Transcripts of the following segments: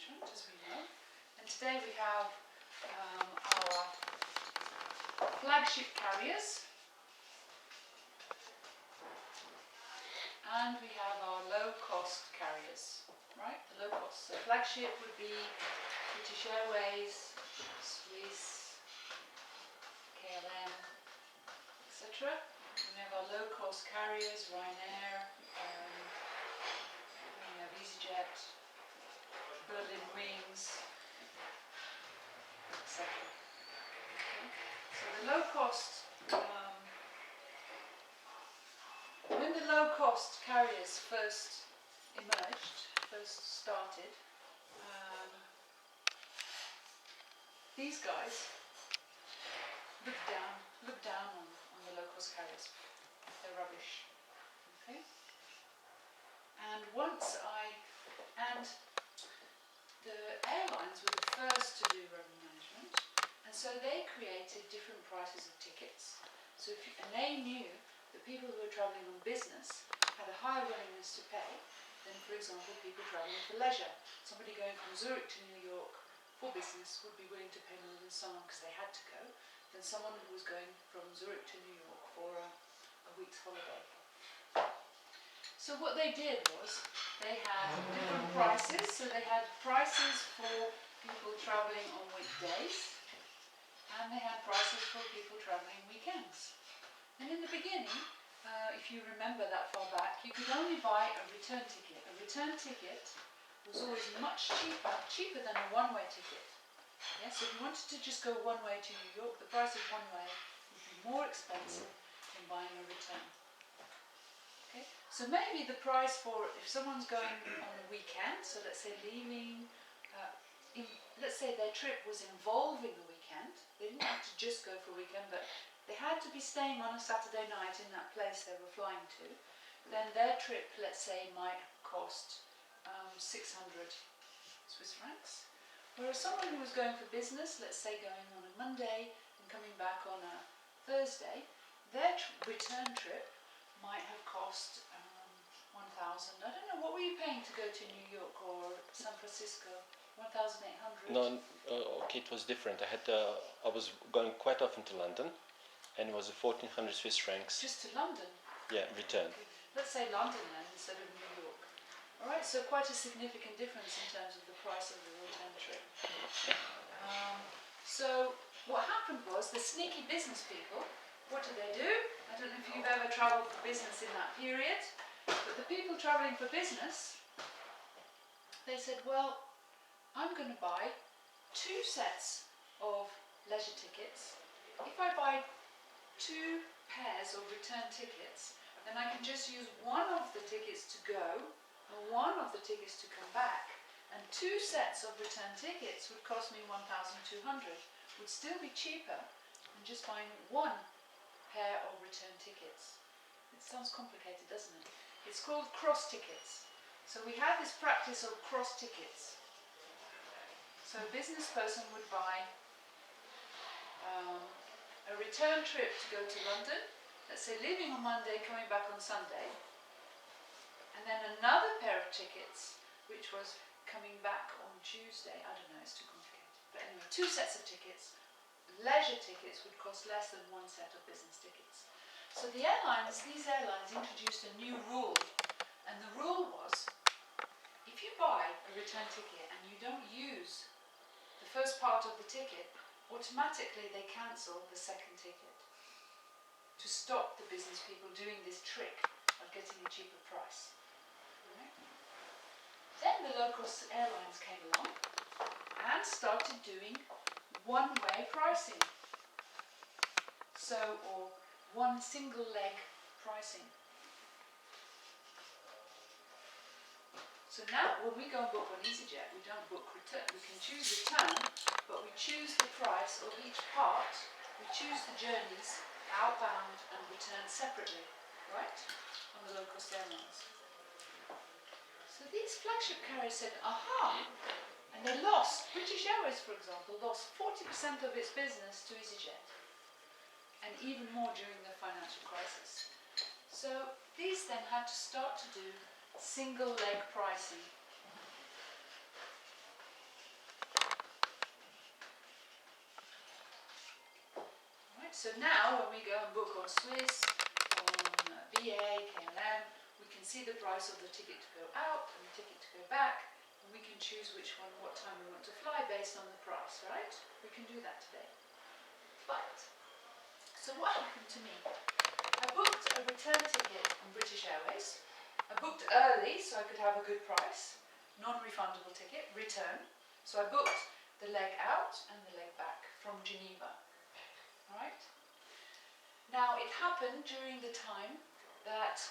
management, as we know. And today we have our flagship carriers, and we have our low-cost carriers, right? The low-cost. So flagship would be British Airways, Swiss, KLM, etc. We have our low-cost carriers, Ryanair, we have EasyJet, Berlin Wings, etc. Okay. So the low-cost, when the low-cost carriers first emerged, first started, these guys looked down on the low-cost carriers. They're rubbish. Okay. And the airlines were the first to do revenue management, and so they created different prices of tickets. So and they knew that people who were travelling on business had a higher willingness to pay than, for example, people travelling for leisure. Somebody going from Zurich to New York for business would be willing to pay more than someone, because they had to go, than someone who was going from Zurich to New York for a week's holiday. So what they did was they had different prices. So they had prices for people travelling on weekdays, and they had prices for people travelling weekends. And in the beginning, if you remember that far back, you could only buy a return ticket. A return ticket was always much cheaper than a one-way ticket. Yes, so if you wanted to just go one way to New York, the price of one way would be more expensive than buying a return. Okay, so maybe the price for, if someone's going on a weekend, so let's say leaving, let's say their trip was involving the weekend, they didn't have to just go for a weekend, but they had to be staying on a Saturday night in that place they were flying to, then their trip, let's say, might cost 600 Swiss francs. Whereas someone who was going for business, let's say going on a Monday and coming back on a Thursday, their return trip might have cost 1,000. I don't know, what were you paying to go to New York or San Francisco? 1,800? No, okay, it was different. I was going quite often to London, and it was 1,400 Swiss francs. Just to London? Yeah, return. Okay. Let's say London then, instead of New York. Alright, so quite a significant difference in terms of the price of the return trip. So what happened was, the sneaky business people, what did they do? I don't know if you've ever travelled for business in that period, but the people travelling for business, they said, well, I'm going to buy 2 sets of leisure tickets. If I buy 2 pairs of return tickets, then I can just use one of the tickets to go and one of the tickets to come back, and 2 sets of return tickets would cost me 1,200. Would still be cheaper than just buying 1 pair of return tickets. It sounds complicated, doesn't it? It's called cross tickets. So we had this practice of cross tickets. So a business person would buy a return trip to go to London, let's say leaving on Monday, coming back on Sunday, and then another pair of tickets, which was coming back on Tuesday. I don't know, it's too complicated. But anyway, 2 sets of tickets. Leisure tickets would cost less than 1 set of business tickets. So these airlines introduced a new rule, and the rule was, if you buy a return ticket and you don't use the first part of the ticket, automatically they cancel the second ticket to stop the business people doing this trick of getting a cheaper price. Right? Then the local airlines came along and started doing one-way pricing. So, or one single leg pricing. So now when we go and book on EasyJet, we don't book return. We can choose return, but we choose the price of each part. We choose the journeys, outbound and return separately, right? On the low-cost airlines. So these flagship carriers said, aha! And they lost. British Airways, for example, lost 40% of its business to EasyJet. And even more during the financial crisis. So these then had to start to do single leg pricing. So now when we go and book on Swiss, on BA, KLM, we can see the price of the ticket to go out and the ticket to go back, and we can choose which one, what time we want to fly based on the price, right? We can do that today. But, so what happened to me? I booked a return ticket on British Airways. I booked early so I could have a good price, non-refundable ticket, return. So I booked the leg out and the leg back from Geneva. Alright? Now it happened during the time that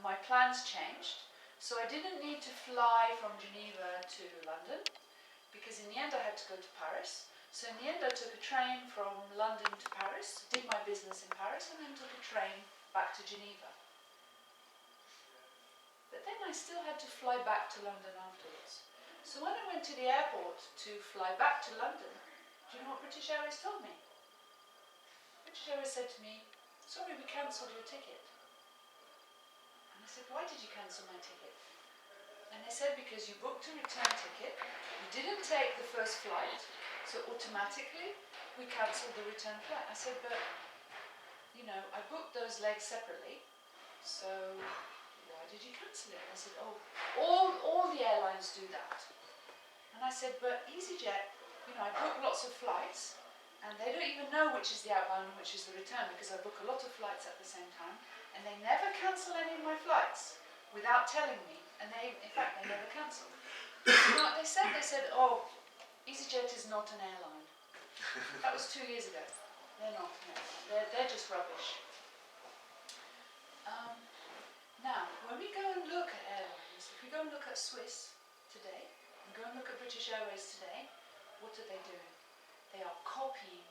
my plans changed. So I didn't need to fly from Geneva to London, because in the end I had to go to Paris. So in the end I took a train from London to Paris, did my business in Paris, and then took a train back to Geneva. But then I still had to fly back to London afterwards. So when I went to the airport to fly back to London, do you know what British Airways told me? British Airways said to me, "Sorry, we cancelled your ticket." And I said, "Why did you cancel my ticket?" And they said, "Because you booked a return ticket, you didn't take the first flight, so automatically we cancelled the return flight." I said, "But, you know, I booked those legs separately, so why did you cancel it?" And they said, "Oh, all the airlines do that." And I said, "But EasyJet, you know, I book lots of flights, and they don't even know which is the outbound and which is the return, because I book a lot of flights at the same time, and they never cancel any of my flights without telling me, and in fact, they never cancelled." You know what they said? They said, "Oh, EasyJet is not an airline." That was 2 years ago. They're not an airline. They're just rubbish. Now, when we go and look at airlines, if we go and look at Swiss today, and go and look at British Airways today, what are they doing? They are copying.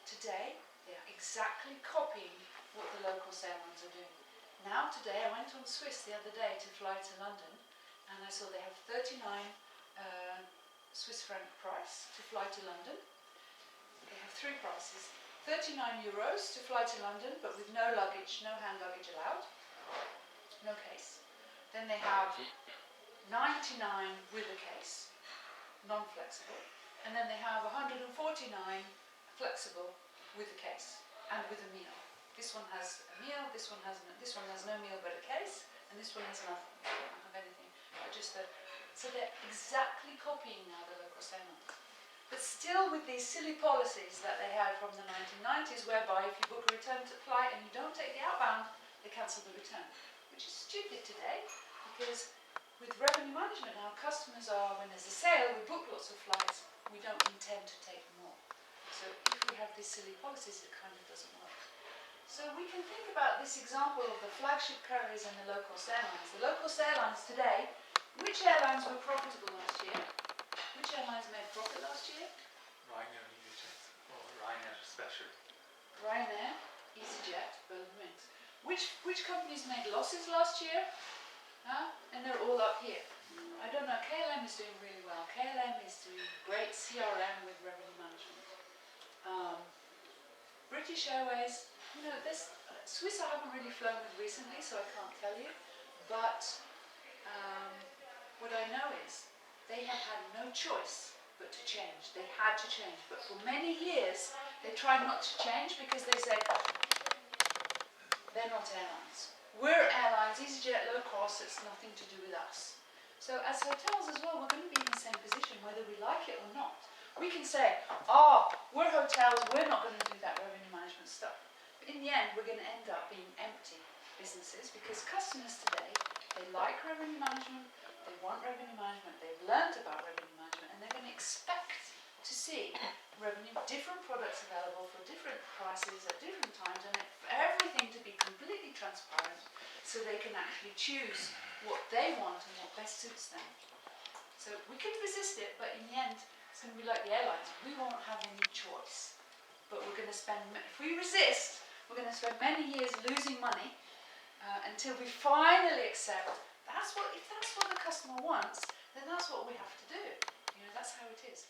Today, they are exactly copying what the local airlines are doing. Now today, I went on Swiss the other day to fly to London, and I saw they have 39 Swiss franc price to fly to London. They have three prices. €39 to fly to London, but with no luggage, no hand luggage allowed, no case. Then they have 99 with a case, non-flexible, and then they have 149 flexible with a case and with a meal. This one has a meal, this one has no meal but a case, and this one has nothing. They don't have anything, but just a. So they're exactly copying now the local airlines. But still with these silly policies that they had from the 1990s, whereby if you book a return flight and you don't take the outbound, they cancel the return. Which is stupid today, because with revenue management now, customers are, when there's a sale, we book lots of flights, we don't intend to take more. So if we have these silly policies, it kind of doesn't work. So we can think about this example of the flagship carriers and the local airlines. The local airlines today, which airlines were profitable last year? Which airlines made profit last year? Ryanair and EasyJet, or Ryanair especially. Ryanair, EasyJet, Berlin Wings. Which companies made losses last year? And they're all up here. I don't know, KLM is doing really well. KLM is doing great CRM with revenue management. British Airways, you know, this Swiss I haven't really flown with recently, so I can't tell you. But what I know is they have had no choice but to change. They had to change. But for many years, they tried not to change because they said, they're not airlines. We're airlines, EasyJet, low cost, it's nothing to do with us. So as hotels as well, we're going to be in the same position, whether we like it or not. We can say, we're hotels, we're not going to do that revenue management stuff. But in the end, we're going to end up being empty businesses, because customers today, they like revenue management, they want revenue management, they've learned about revenue management, and they're going to expect to see different products available for different prices at different times, and for everything to be completely transparent, so they can actually choose what they want and what best suits them. So we could resist it, but in the end, it's going to be like the airlines. We won't have any choice. But we're going to spend, if we resist, we're going to spend many years losing money until we finally accept if that's what the customer wants, then that's what we have to do. You know, that's how it is.